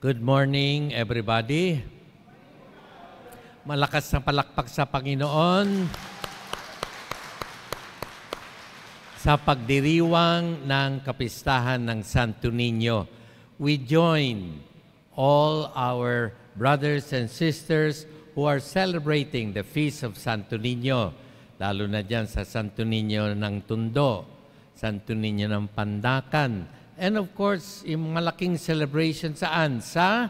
Good morning, everybody. Malakas na palakpak sa Panginoon sa pagdiriwang ng kapistahan ng Santo Niño. We join all our brothers and sisters who are celebrating the Feast of Santo Niño, lalo na dyan sa Santo Niño ng Tondo, Santo Niño ng Pandacan, and of course, yung malaking celebration saan? Sa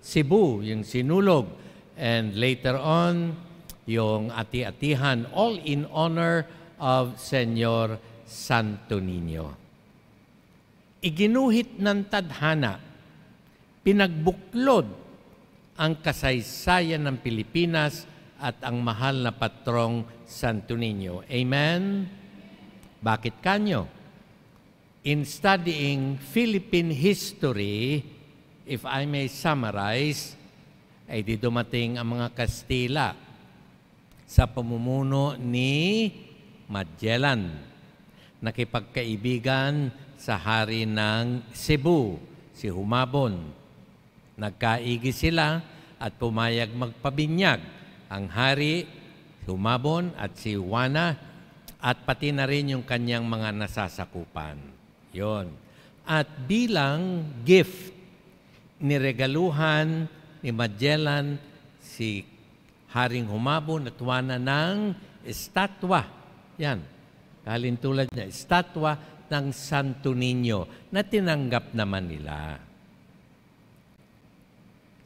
Cebu, yung Sinulog. And later on, yung Ati-Atihan, all in honor of Senyor Santo Niño. Iginuhit ng tadhana, pinagbuklod ang kasaysayan ng Pilipinas at ang mahal na patrong Santo Niño. Amen? Bakit kanyo? In studying Philippine history, if I may summarize, ay di dumating ang mga Kastila sa pamumuno ni Magellan, nakipagkaibigan sa hari ng Cebu, si Humabon. Nagkaigi sila at pumayag magpabinyag ang hari, Humabon at si Juana, at pati na rin yung kanyang mga nasasakupan. Yon. At bilang gift, niregaluhan ni Magellan si Haring Humabon at Juana ng estatwa. Yan. Kalintulad niya, estatwa ng Santo Niño na tinanggap naman nila.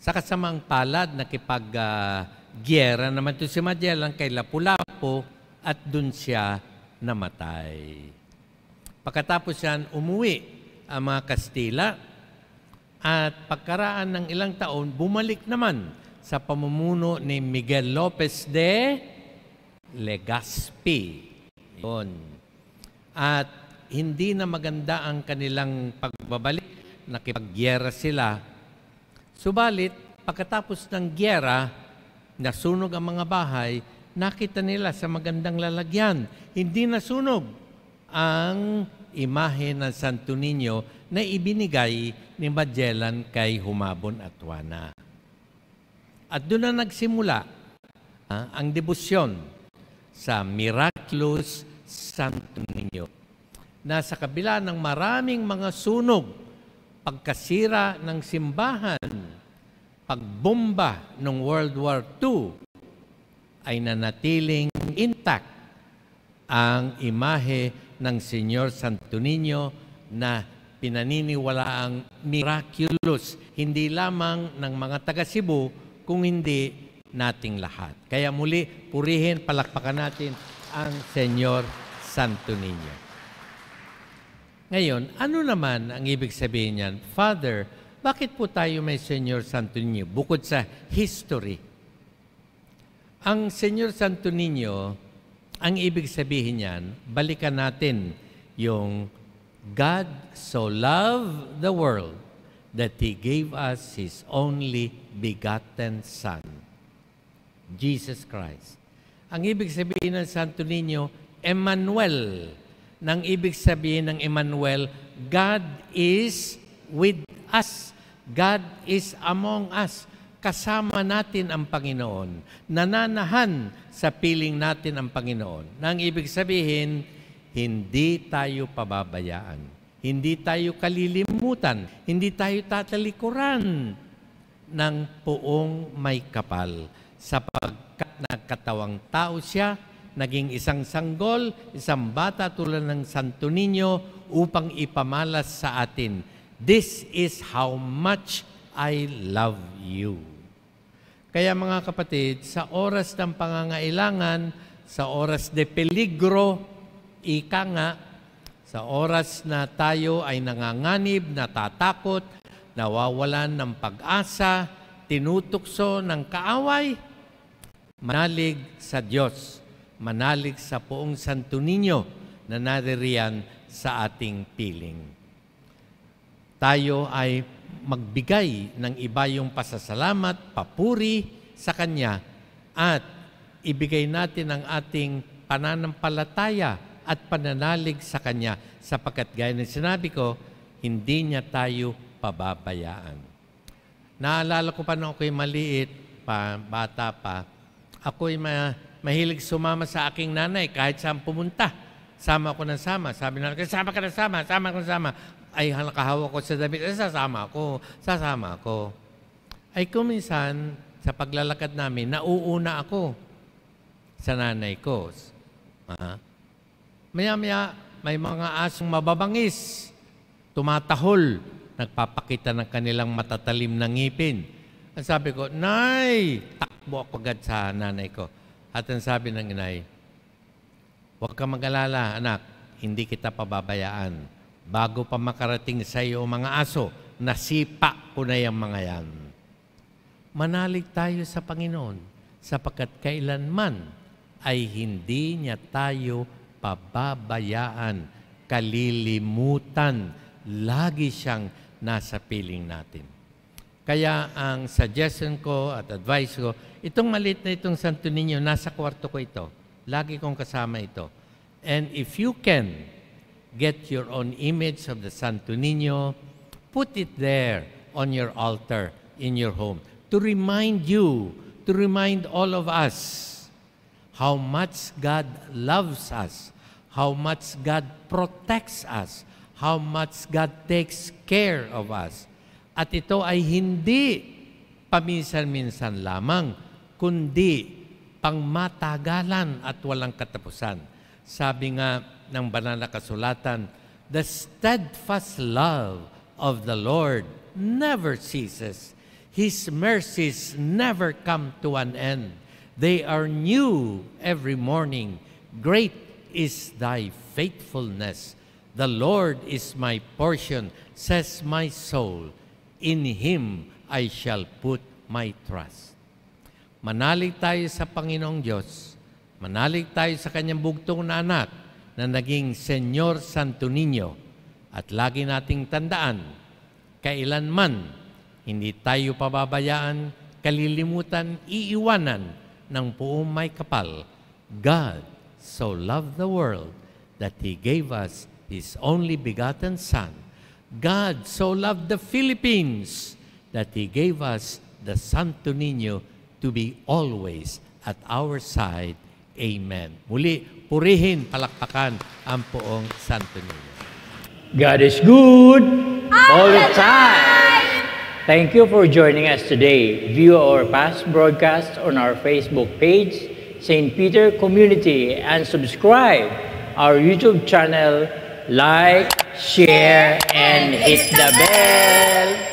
Sa kasamang palad, nakipag-gyera naman ito si Magellan kay Lapu-Lapu at dun siya namatay. Pagkatapos yan, umuwi ang mga Kastila at pagkaraan ng ilang taon, bumalik naman sa pamumuno ni Miguel Lopez de Legazpi. Yun. At hindi na maganda ang kanilang pagbabalik, nakipaggyera sila. Subalit, pagkatapos ng gyera, nasunog ang mga bahay, nakita nila sa magandang lalagyan. Hindi nasunog ang imahe ng Santo Niño na ibinigay ni Magellan kay Humabon at Juana. At doon na nagsimula ang debosyon sa Miraculous Santo Niño, na sa kabila ng maraming mga sunog, pagkasira ng simbahan, pagbomba ng World War II, ay nanatiling intact ang imahe ng Senyor Santo Niño na pinaniniwalaang miraculous, hindi lamang ng mga taga Cebu, kung hindi nating lahat. Kaya muli, purihin, palakpakan natin ang Senyor Santo Niño. Ngayon, ano naman ang ibig sabihin niyan? Father, bakit po tayo may Senyor Santo Niño? Bukod sa history. Ang Senyor Santo Niño, ang ibig sabihin niyan, balikan natin yung God so loved the world that He gave us His only begotten Son, Jesus Christ. Ang ibig sabihin ng Santo Niño, Emmanuel. Nang ibig sabihin ng Emmanuel, God is with us. God is among us. Kasama natin ang Panginoon. Nananahan sa piling natin ang Panginoon. Nang ibig sabihin, hindi tayo pababayaan. Hindi tayo kalilimutan. Hindi tayo tatalikuran ng poong may kapal. Sapagkat nagkatawang tao siya, naging isang sanggol, isang bata tulad ng Santo Niño upang ipamalas sa atin. This is how much I love you. Kaya mga kapatid, sa oras ng pangangailangan, sa oras de peligro, ika nga, sa oras na tayo ay nanganganib, natatakot, nawawalan ng pag-asa, tinutukso ng kaaway, manalig sa Diyos, manalig sa poong Santo Niño na naririyan sa ating piling. Tayo ay magbigay ng iba yung pasasalamat, papuri sa Kanya, at ibigay natin ang ating pananampalataya at pananalig sa Kanya, sapagkat gaya ng sinabi ko, hindi niya tayo pababayaan. Naalala ko pa nung ako'y maliit, bata pa, ako'y mahilig sumama sa aking nanay kahit saan pumunta. Sama ko ng sama. Sabi na, sama ka ng sama, sama ka ng sama. Ay, nakahawa ko sa damit, sasama ako. Ay, kuminsan, sa paglalakad namin, nauuna ako sa nanay ko. Maya-maya, may mga asong mababangis, tumatahol, nagpapakita ng kanilang matatalim na ngipin. Ang sabi ko, Nay! Takbo ako agad sa nanay ko. At ang sabi ng inay, huwag ka mag-alala, anak, hindi kita pababayaan. Bago pa makarating sa iyo mga aso, nasipa ko na yung mga yan. Manalig tayo sa Panginoon, sapagkat kailanman ay hindi niya tayo pababayaan, kalilimutan, lagi siyang nasa piling natin. Kaya ang suggestion ko at advice ko, itong maliit na itong Santo Niño, nasa kwarto ko ito. Lagi kong kasama ito. And if you can get your own image of the Santo Niño, put it there on your altar in your home to remind you, to remind all of us how much God loves us, how much God protects us, how much God takes care of us. At ito ay hindi paminsan-minsan lamang, kundi pangmatagalan at walang katapusan. Sabi nga ng banal na kasulatan, the steadfast love of the Lord never ceases. His mercies never come to an end. They are new every morning. Great is thy faithfulness. The Lord is my portion, says my soul. In Him I shall put my trust. Manalig tayo sa Panginoong Diyos. Manalig tayo sa Kanyang bugtong na anak na naging Senyor Santo Niño. At lagi nating tandaan, kailanman hindi tayo pababayaan, kalilimutan, iiwanan ng buong may kapal. God so loved the world that He gave us His only begotten Son. God so loved the Philippines that He gave us the Santo Niño to be always at our side. Amen. Muli, purihin, palakpakan ang poong Santo Niño. God is good all the time. Thank you for joining us today. View our past broadcasts on our Facebook page, St. Peter Community, and subscribe our YouTube channel. Like, share, and hit the bell.